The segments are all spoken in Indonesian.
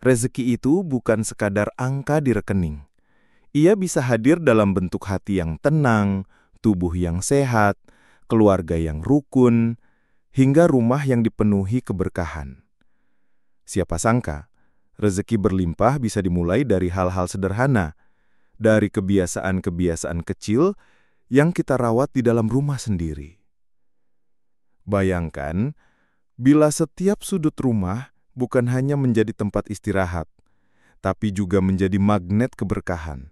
Rezeki itu bukan sekadar angka di rekening. Ia bisa hadir dalam bentuk hati yang tenang, tubuh yang sehat, keluarga yang rukun, hingga rumah yang dipenuhi keberkahan. Siapa sangka, rezeki berlimpah bisa dimulai dari hal-hal sederhana, dari kebiasaan-kebiasaan kecil yang kita rawat di dalam rumah sendiri. Bayangkan, bila setiap sudut rumah bukan hanya menjadi tempat istirahat, tapi juga menjadi magnet keberkahan.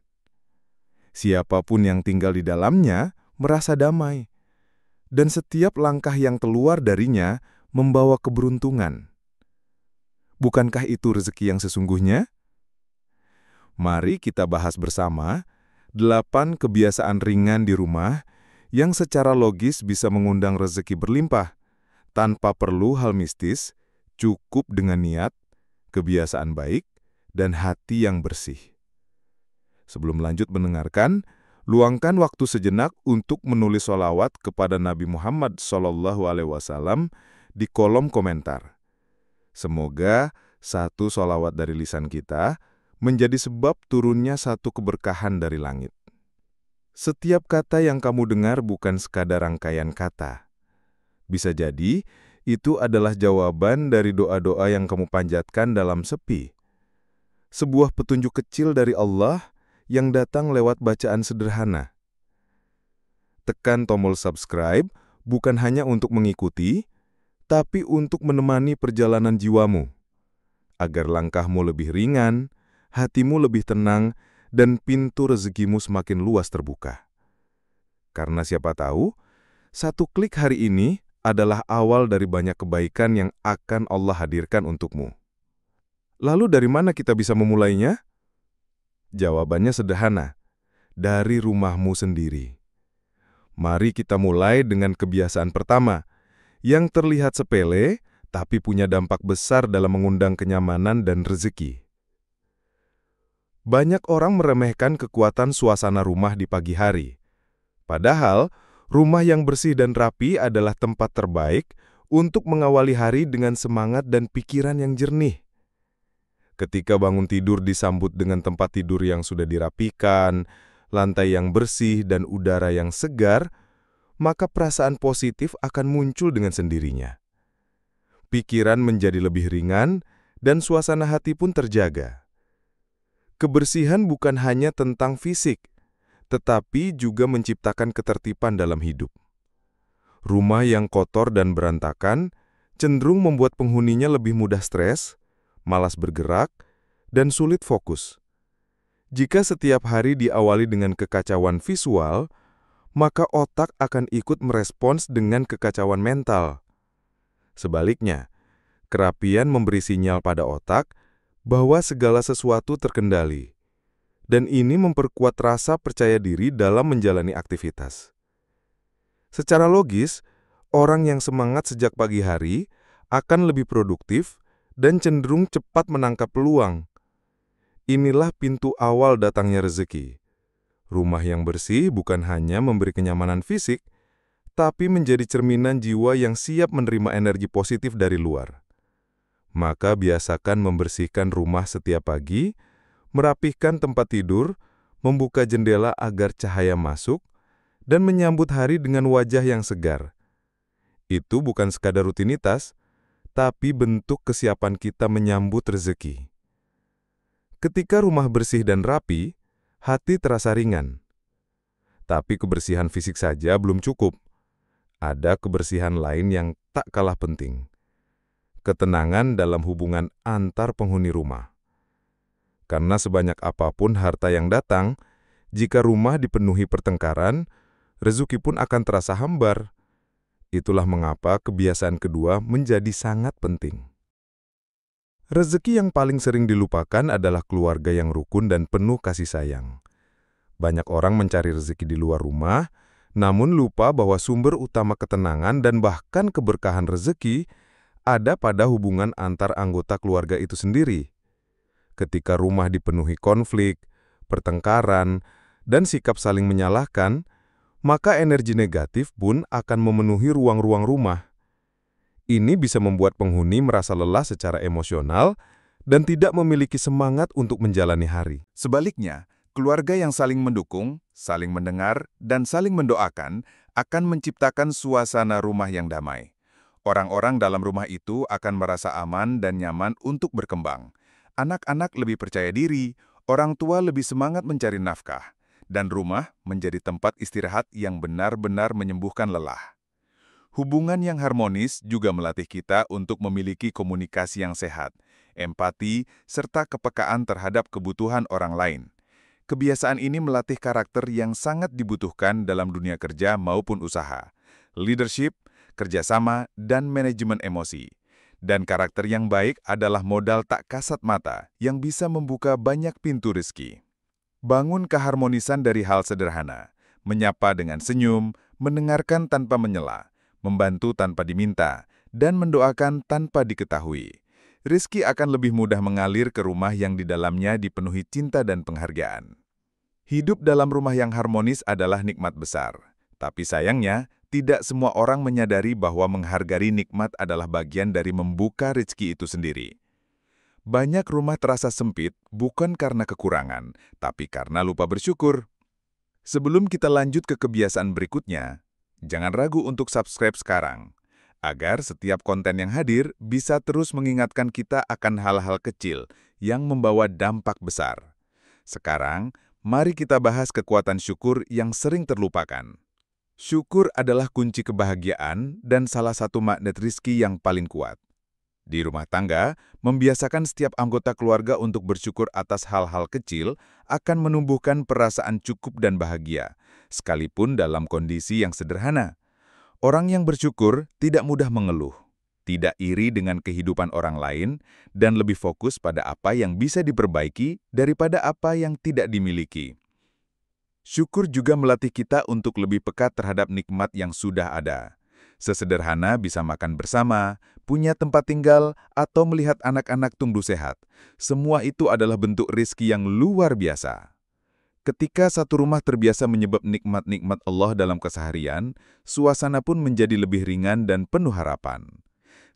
Siapapun yang tinggal di dalamnya merasa damai, dan setiap langkah yang keluar darinya membawa keberuntungan. Bukankah itu rezeki yang sesungguhnya? Mari kita bahas bersama 8 kebiasaan ringan di rumah yang secara logis bisa mengundang rezeki berlimpah, tanpa perlu hal mistis, cukup dengan niat, kebiasaan baik, dan hati yang bersih. Sebelum lanjut mendengarkan, luangkan waktu sejenak untuk menulis sholawat kepada Nabi Muhammad SAW di kolom komentar. Semoga satu sholawat dari lisan kita menjadi sebab turunnya satu keberkahan dari langit. Setiap kata yang kamu dengar bukan sekadar rangkaian kata. Bisa jadi, itu adalah jawaban dari doa-doa yang kamu panjatkan dalam sepi. Sebuah petunjuk kecil dari Allah yang datang lewat bacaan sederhana. Tekan tombol subscribe bukan hanya untuk mengikuti, tapi untuk menemani perjalanan jiwamu, agar langkahmu lebih ringan, hatimu lebih tenang, dan pintu rezekimu semakin luas terbuka. Karena siapa tahu, satu klik hari ini adalah awal dari banyak kebaikan yang akan Allah hadirkan untukmu. Lalu dari mana kita bisa memulainya? Jawabannya sederhana, dari rumahmu sendiri. Mari kita mulai dengan kebiasaan pertama, yang terlihat sepele, tapi punya dampak besar dalam mengundang kenyamanan dan rezeki. Banyak orang meremehkan kekuatan suasana rumah di pagi hari. Padahal, rumah yang bersih dan rapi adalah tempat terbaik untuk mengawali hari dengan semangat dan pikiran yang jernih. Ketika bangun tidur disambut dengan tempat tidur yang sudah dirapikan, lantai yang bersih, dan udara yang segar, maka perasaan positif akan muncul dengan sendirinya. Pikiran menjadi lebih ringan, dan suasana hati pun terjaga. Kebersihan bukan hanya tentang fisik, tetapi juga menciptakan ketertiban dalam hidup. Rumah yang kotor dan berantakan cenderung membuat penghuninya lebih mudah stres, malas bergerak, dan sulit fokus. Jika setiap hari diawali dengan kekacauan visual, maka otak akan ikut merespons dengan kekacauan mental. Sebaliknya, kerapian memberi sinyal pada otak bahwa segala sesuatu terkendali, dan ini memperkuat rasa percaya diri dalam menjalani aktivitas. Secara logis, orang yang semangat sejak pagi hari akan lebih produktif dan cenderung cepat menangkap peluang. Inilah pintu awal datangnya rezeki. Rumah yang bersih bukan hanya memberi kenyamanan fisik, tapi menjadi cerminan jiwa yang siap menerima energi positif dari luar. Maka biasakan membersihkan rumah setiap pagi, merapihkan tempat tidur, membuka jendela agar cahaya masuk, dan menyambut hari dengan wajah yang segar. Itu bukan sekadar rutinitas, tapi bentuk kesiapan kita menyambut rezeki. Ketika rumah bersih dan rapi, hati terasa ringan. Tapi kebersihan fisik saja belum cukup. Ada kebersihan lain yang tak kalah penting. Ketenangan dalam hubungan antar penghuni rumah. Karena sebanyak apapun harta yang datang, jika rumah dipenuhi pertengkaran, rezeki pun akan terasa hambar. Itulah mengapa kebiasaan kedua menjadi sangat penting. Rezeki yang paling sering dilupakan adalah keluarga yang rukun dan penuh kasih sayang. Banyak orang mencari rezeki di luar rumah, namun lupa bahwa sumber utama ketenangan dan bahkan keberkahan rezeki ada pada hubungan antar anggota keluarga itu sendiri. Ketika rumah dipenuhi konflik, pertengkaran, dan sikap saling menyalahkan, maka energi negatif pun akan memenuhi ruang-ruang rumah. Ini bisa membuat penghuni merasa lelah secara emosional dan tidak memiliki semangat untuk menjalani hari. Sebaliknya, keluarga yang saling mendukung, saling mendengar, dan saling mendoakan akan menciptakan suasana rumah yang damai. Orang-orang dalam rumah itu akan merasa aman dan nyaman untuk berkembang. Anak-anak lebih percaya diri, orang tua lebih semangat mencari nafkah, dan rumah menjadi tempat istirahat yang benar-benar menyembuhkan lelah. Hubungan yang harmonis juga melatih kita untuk memiliki komunikasi yang sehat, empati, serta kepekaan terhadap kebutuhan orang lain. Kebiasaan ini melatih karakter yang sangat dibutuhkan dalam dunia kerja maupun usaha, leadership, kerjasama, dan manajemen emosi. Dan karakter yang baik adalah modal tak kasat mata yang bisa membuka banyak pintu rezeki. Bangun keharmonisan dari hal sederhana, menyapa dengan senyum, mendengarkan tanpa menyela, membantu tanpa diminta, dan mendoakan tanpa diketahui. Rizki akan lebih mudah mengalir ke rumah yang di dalamnya dipenuhi cinta dan penghargaan. Hidup dalam rumah yang harmonis adalah nikmat besar. Tapi sayangnya, tidak semua orang menyadari bahwa menghargai nikmat adalah bagian dari membuka rezeki itu sendiri. Banyak rumah terasa sempit bukan karena kekurangan, tapi karena lupa bersyukur. Sebelum kita lanjut ke kebiasaan berikutnya, jangan ragu untuk subscribe sekarang, agar setiap konten yang hadir bisa terus mengingatkan kita akan hal-hal kecil yang membawa dampak besar. Sekarang, mari kita bahas kekuatan syukur yang sering terlupakan. Syukur adalah kunci kebahagiaan dan salah satu magnet rizki yang paling kuat. Di rumah tangga, membiasakan setiap anggota keluarga untuk bersyukur atas hal-hal kecil akan menumbuhkan perasaan cukup dan bahagia, sekalipun dalam kondisi yang sederhana. Orang yang bersyukur tidak mudah mengeluh, tidak iri dengan kehidupan orang lain, dan lebih fokus pada apa yang bisa diperbaiki daripada apa yang tidak dimiliki. Syukur juga melatih kita untuk lebih peka terhadap nikmat yang sudah ada. Sesederhana bisa makan bersama, punya tempat tinggal, atau melihat anak-anak tumbuh sehat. Semua itu adalah bentuk rizki yang luar biasa. Ketika satu rumah terbiasa menyebab nikmat-nikmat Allah dalam keseharian, suasana pun menjadi lebih ringan dan penuh harapan.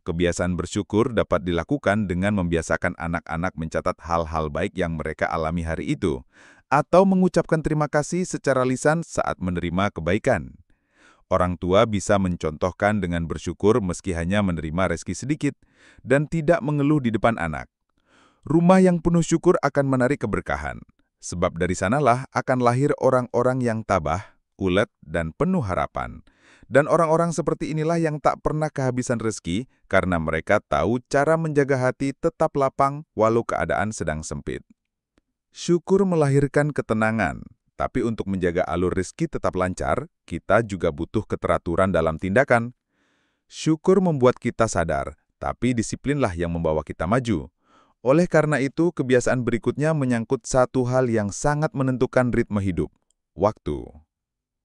Kebiasaan bersyukur dapat dilakukan dengan membiasakan anak-anak mencatat hal-hal baik yang mereka alami hari itu, atau mengucapkan terima kasih secara lisan saat menerima kebaikan. Orang tua bisa mencontohkan dengan bersyukur meski hanya menerima rezeki sedikit dan tidak mengeluh di depan anak. Rumah yang penuh syukur akan menarik keberkahan, sebab dari sanalah akan lahir orang-orang yang tabah, ulet, dan penuh harapan. Dan orang-orang seperti inilah yang tak pernah kehabisan rezeki karena mereka tahu cara menjaga hati tetap lapang walau keadaan sedang sempit. Syukur melahirkan ketenangan. Tapi untuk menjaga alur rezeki tetap lancar, kita juga butuh keteraturan dalam tindakan. Syukur membuat kita sadar, tapi disiplinlah yang membawa kita maju. Oleh karena itu, kebiasaan berikutnya menyangkut satu hal yang sangat menentukan ritme hidup, waktu.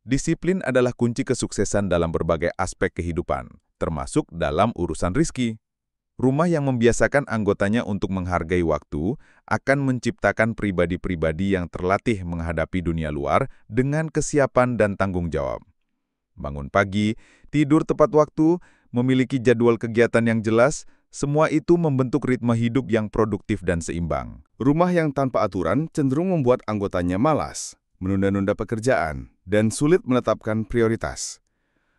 Disiplin adalah kunci kesuksesan dalam berbagai aspek kehidupan, termasuk dalam urusan rezeki. Rumah yang membiasakan anggotanya untuk menghargai waktu akan menciptakan pribadi-pribadi yang terlatih menghadapi dunia luar dengan kesiapan dan tanggung jawab. Bangun pagi, tidur tepat waktu, memiliki jadwal kegiatan yang jelas, semua itu membentuk ritme hidup yang produktif dan seimbang. Rumah yang tanpa aturan cenderung membuat anggotanya malas, menunda-nunda pekerjaan, dan sulit menetapkan prioritas.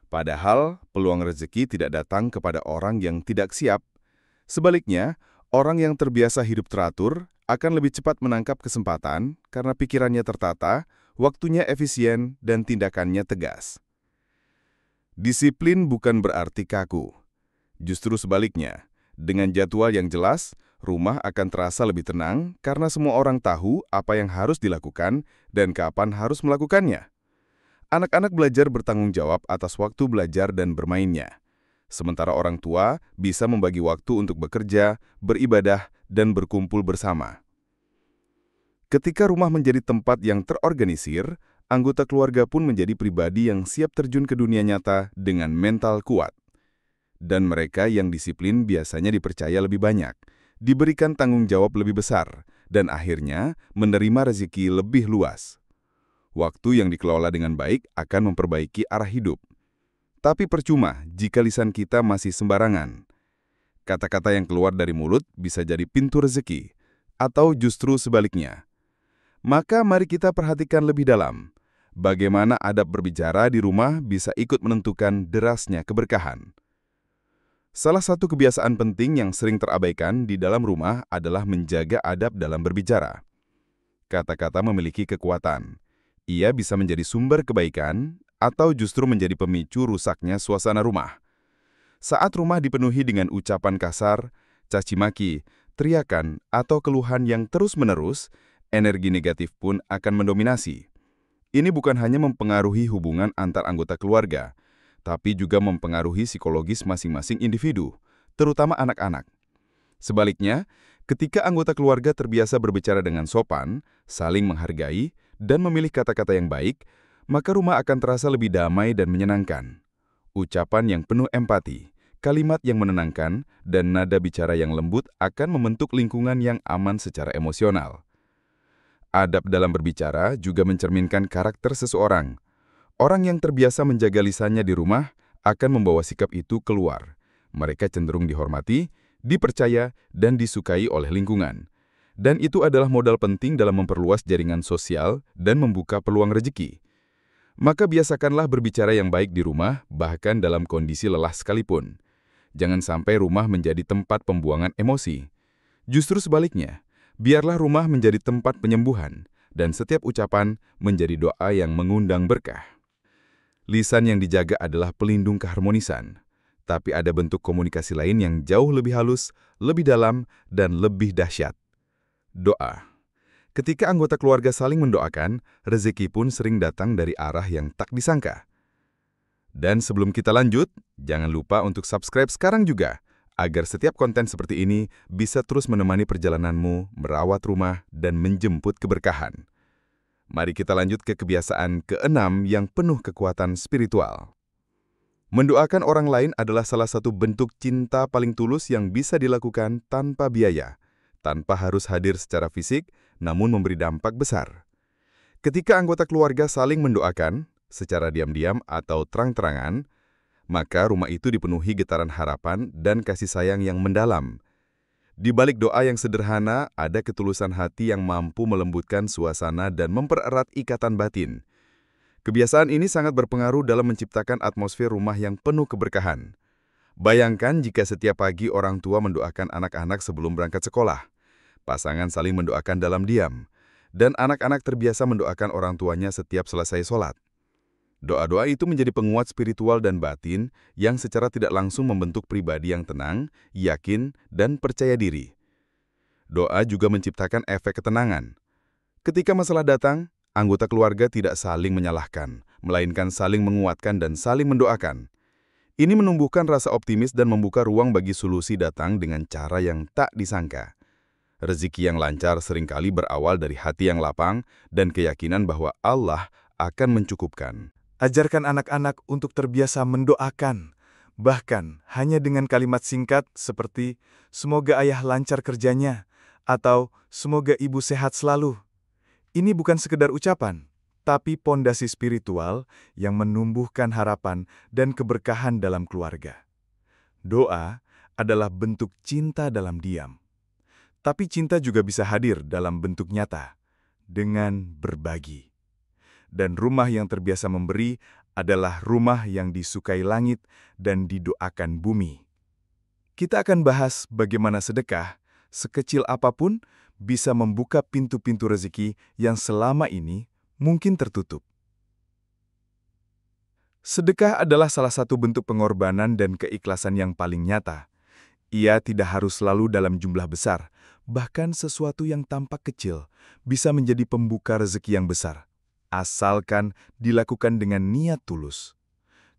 Padahal, peluang rezeki tidak datang kepada orang yang tidak siap. Sebaliknya, orang yang terbiasa hidup teratur akan lebih cepat menangkap kesempatan karena pikirannya tertata, waktunya efisien, dan tindakannya tegas. Disiplin bukan berarti kaku. Justru sebaliknya, dengan jadwal yang jelas, rumah akan terasa lebih tenang karena semua orang tahu apa yang harus dilakukan dan kapan harus melakukannya. Anak-anak belajar bertanggung jawab atas waktu belajar dan bermainnya. Sementara orang tua bisa membagi waktu untuk bekerja, beribadah, dan berkumpul bersama. Ketika rumah menjadi tempat yang terorganisir, anggota keluarga pun menjadi pribadi yang siap terjun ke dunia nyata dengan mental kuat. Dan mereka yang disiplin biasanya dipercaya lebih banyak, diberikan tanggung jawab lebih besar, dan akhirnya menerima rezeki lebih luas. Waktu yang dikelola dengan baik akan memperbaiki arah hidup. Tapi percuma jika lisan kita masih sembarangan. Kata-kata yang keluar dari mulut bisa jadi pintu rezeki, atau justru sebaliknya. Maka mari kita perhatikan lebih dalam, bagaimana adab berbicara di rumah bisa ikut menentukan derasnya keberkahan. Salah satu kebiasaan penting yang sering terabaikan di dalam rumah adalah menjaga adab dalam berbicara. Kata-kata memiliki kekuatan. Ia bisa menjadi sumber kebaikan atau justru menjadi pemicu rusaknya suasana rumah. Saat rumah dipenuhi dengan ucapan kasar, caci maki, teriakan, atau keluhan yang terus-menerus, energi negatif pun akan mendominasi. Ini bukan hanya mempengaruhi hubungan antar anggota keluarga, tapi juga mempengaruhi psikologis masing-masing individu, terutama anak-anak. Sebaliknya, ketika anggota keluarga terbiasa berbicara dengan sopan, saling menghargai, dan memilih kata-kata yang baik, maka rumah akan terasa lebih damai dan menyenangkan. Ucapan yang penuh empati, kalimat yang menenangkan, dan nada bicara yang lembut akan membentuk lingkungan yang aman secara emosional. Adab dalam berbicara juga mencerminkan karakter seseorang. Orang yang terbiasa menjaga lisannya di rumah akan membawa sikap itu keluar. Mereka cenderung dihormati, dipercaya, dan disukai oleh lingkungan. Dan itu adalah modal penting dalam memperluas jaringan sosial dan membuka peluang rezeki. Maka biasakanlah berbicara yang baik di rumah, bahkan dalam kondisi lelah sekalipun. Jangan sampai rumah menjadi tempat pembuangan emosi. Justru sebaliknya, biarlah rumah menjadi tempat penyembuhan, dan setiap ucapan menjadi doa yang mengundang berkah. Lisan yang dijaga adalah pelindung keharmonisan, tapi ada bentuk komunikasi lain yang jauh lebih halus, lebih dalam, dan lebih dahsyat. Doa. Ketika anggota keluarga saling mendoakan, rezeki pun sering datang dari arah yang tak disangka. Dan sebelum kita lanjut, jangan lupa untuk subscribe sekarang juga, agar setiap konten seperti ini bisa terus menemani perjalananmu, merawat rumah, dan menjemput keberkahan. Mari kita lanjut ke kebiasaan keenam yang penuh kekuatan spiritual. Mendoakan orang lain adalah salah satu bentuk cinta paling tulus yang bisa dilakukan tanpa biaya, tanpa harus hadir secara fisik, namun memberi dampak besar. Ketika anggota keluarga saling mendoakan, secara diam-diam atau terang-terangan, maka rumah itu dipenuhi getaran harapan dan kasih sayang yang mendalam. Di balik doa yang sederhana, ada ketulusan hati yang mampu melembutkan suasana dan mempererat ikatan batin. Kebiasaan ini sangat berpengaruh dalam menciptakan atmosfer rumah yang penuh keberkahan. Bayangkan jika setiap pagi orang tua mendoakan anak-anak sebelum berangkat sekolah. Pasangan saling mendoakan dalam diam, dan anak-anak terbiasa mendoakan orang tuanya setiap selesai sholat. Doa-doa itu menjadi penguat spiritual dan batin yang secara tidak langsung membentuk pribadi yang tenang, yakin, dan percaya diri. Doa juga menciptakan efek ketenangan. Ketika masalah datang, anggota keluarga tidak saling menyalahkan, melainkan saling menguatkan dan saling mendoakan. Ini menumbuhkan rasa optimis dan membuka ruang bagi solusi datang dengan cara yang tak disangka. Rezeki yang lancar seringkali berawal dari hati yang lapang dan keyakinan bahwa Allah akan mencukupkan. Ajarkan anak-anak untuk terbiasa mendoakan, bahkan hanya dengan kalimat singkat seperti "Semoga ayah lancar kerjanya" atau "Semoga ibu sehat selalu". Ini bukan sekedar ucapan, tapi pondasi spiritual yang menumbuhkan harapan dan keberkahan dalam keluarga. Doa adalah bentuk cinta dalam diam. Tapi cinta juga bisa hadir dalam bentuk nyata, dengan berbagi. Dan rumah yang terbiasa memberi adalah rumah yang disukai langit dan didoakan bumi. Kita akan bahas bagaimana sedekah, sekecil apapun, bisa membuka pintu-pintu rezeki yang selama ini mungkin tertutup. Sedekah adalah salah satu bentuk pengorbanan dan keikhlasan yang paling nyata. Ia tidak harus selalu dalam jumlah besar, bahkan sesuatu yang tampak kecil bisa menjadi pembuka rezeki yang besar, asalkan dilakukan dengan niat tulus.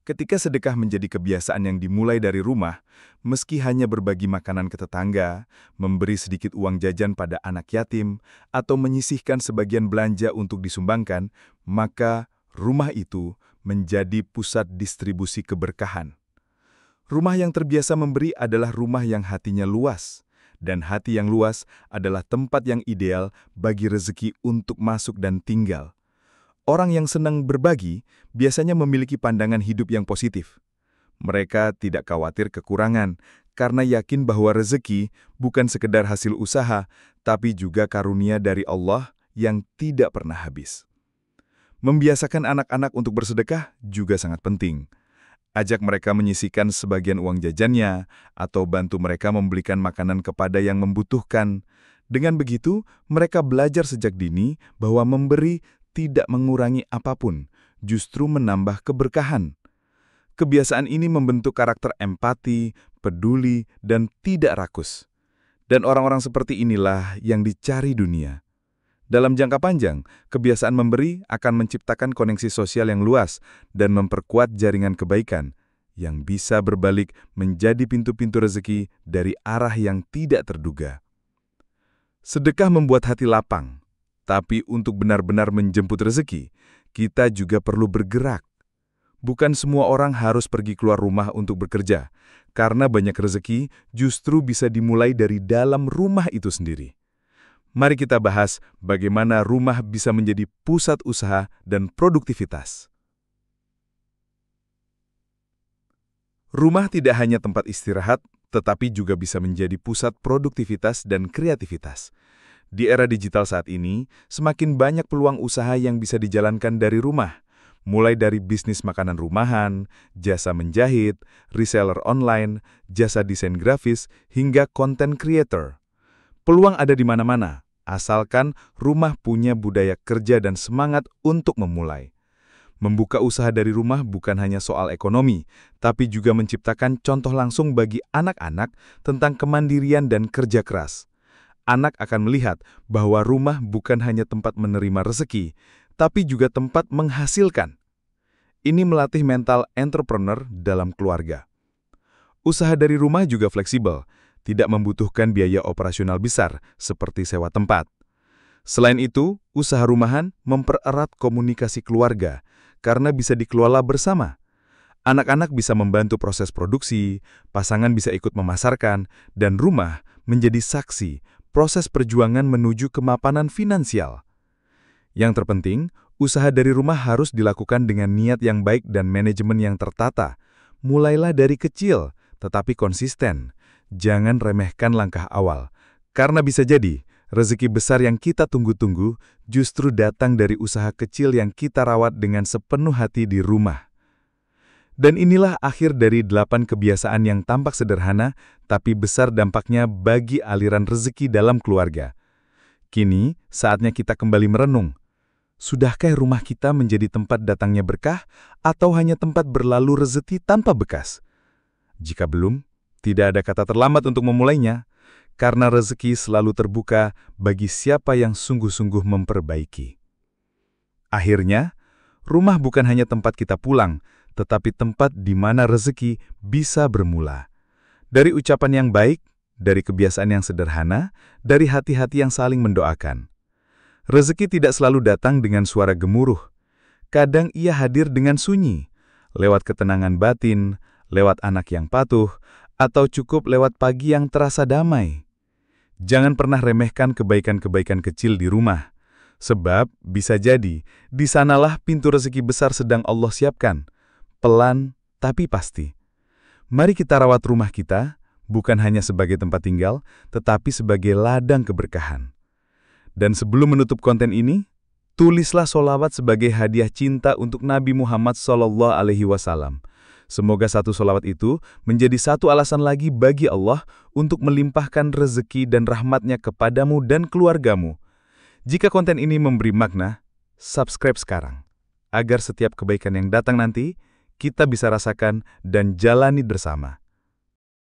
Ketika sedekah menjadi kebiasaan yang dimulai dari rumah, meski hanya berbagi makanan ke tetangga, memberi sedikit uang jajan pada anak yatim, atau menyisihkan sebagian belanja untuk disumbangkan, maka rumah itu menjadi pusat distribusi keberkahan. Rumah yang terbiasa memberi adalah rumah yang hatinya luas, dan hati yang luas adalah tempat yang ideal bagi rezeki untuk masuk dan tinggal. Orang yang senang berbagi biasanya memiliki pandangan hidup yang positif. Mereka tidak khawatir kekurangan karena yakin bahwa rezeki bukan sekedar hasil usaha, tapi juga karunia dari Allah yang tidak pernah habis. Membiasakan anak-anak untuk bersedekah juga sangat penting. Ajak mereka menyisihkan sebagian uang jajannya, atau bantu mereka membelikan makanan kepada yang membutuhkan. Dengan begitu, mereka belajar sejak dini bahwa memberi tidak mengurangi apapun, justru menambah keberkahan. Kebiasaan ini membentuk karakter empati, peduli, dan tidak rakus. Dan orang-orang seperti inilah yang dicari dunia. Dalam jangka panjang, kebiasaan memberi akan menciptakan koneksi sosial yang luas dan memperkuat jaringan kebaikan yang bisa berbalik menjadi pintu-pintu rezeki dari arah yang tidak terduga. Sedekah membuat hati lapang, tapi untuk benar-benar menjemput rezeki, kita juga perlu bergerak. Bukan semua orang harus pergi keluar rumah untuk bekerja, karena banyak rezeki justru bisa dimulai dari dalam rumah itu sendiri. Mari kita bahas bagaimana rumah bisa menjadi pusat usaha dan produktivitas. Rumah tidak hanya tempat istirahat, tetapi juga bisa menjadi pusat produktivitas dan kreativitas. Di era digital saat ini, semakin banyak peluang usaha yang bisa dijalankan dari rumah. Mulai dari bisnis makanan rumahan, jasa menjahit, reseller online, jasa desain grafis, hingga content creator. Peluang ada di mana-mana, asalkan rumah punya budaya kerja dan semangat untuk memulai. Membuka usaha dari rumah bukan hanya soal ekonomi, tapi juga menciptakan contoh langsung bagi anak-anak tentang kemandirian dan kerja keras. Anak akan melihat bahwa rumah bukan hanya tempat menerima rezeki, tapi juga tempat menghasilkan. Ini melatih mental entrepreneur dalam keluarga. Usaha dari rumah juga fleksibel, tidak membutuhkan biaya operasional besar seperti sewa tempat. Selain itu, usaha rumahan mempererat komunikasi keluarga karena bisa dikelola bersama. Anak-anak bisa membantu proses produksi, pasangan bisa ikut memasarkan, dan rumah menjadi saksi proses perjuangan menuju kemapanan finansial. Yang terpenting, usaha dari rumah harus dilakukan dengan niat yang baik dan manajemen yang tertata. Mulailah dari kecil, tetapi konsisten. Jangan remehkan langkah awal, karena bisa jadi rezeki besar yang kita tunggu-tunggu justru datang dari usaha kecil yang kita rawat dengan sepenuh hati di rumah. Dan inilah akhir dari 8 kebiasaan yang tampak sederhana, tapi besar dampaknya bagi aliran rezeki dalam keluarga. Kini, saatnya kita kembali merenung. Sudahkah rumah kita menjadi tempat datangnya berkah, atau hanya tempat berlalu rezeki tanpa bekas? Jika belum, tidak ada kata terlambat untuk memulainya, karena rezeki selalu terbuka bagi siapa yang sungguh-sungguh memperbaiki. Akhirnya, rumah bukan hanya tempat kita pulang, tetapi tempat di mana rezeki bisa bermula. Dari ucapan yang baik, dari kebiasaan yang sederhana, dari hati-hati yang saling mendoakan. Rezeki tidak selalu datang dengan suara gemuruh. Kadang ia hadir dengan sunyi, lewat ketenangan batin, lewat anak yang patuh, atau cukup lewat pagi yang terasa damai. Jangan pernah remehkan kebaikan-kebaikan kecil di rumah, sebab bisa jadi di sanalah pintu rezeki besar sedang Allah siapkan. Pelan, tapi pasti. Mari kita rawat rumah kita, bukan hanya sebagai tempat tinggal, tetapi sebagai ladang keberkahan. Dan sebelum menutup konten ini, tulislah sholawat sebagai hadiah cinta untuk Nabi Muhammad SAW. Semoga satu sholawat itu menjadi satu alasan lagi bagi Allah untuk melimpahkan rezeki dan rahmatnya kepadamu dan keluargamu. Jika konten ini memberi makna, subscribe sekarang, agar setiap kebaikan yang datang nanti, kita bisa rasakan dan jalani bersama.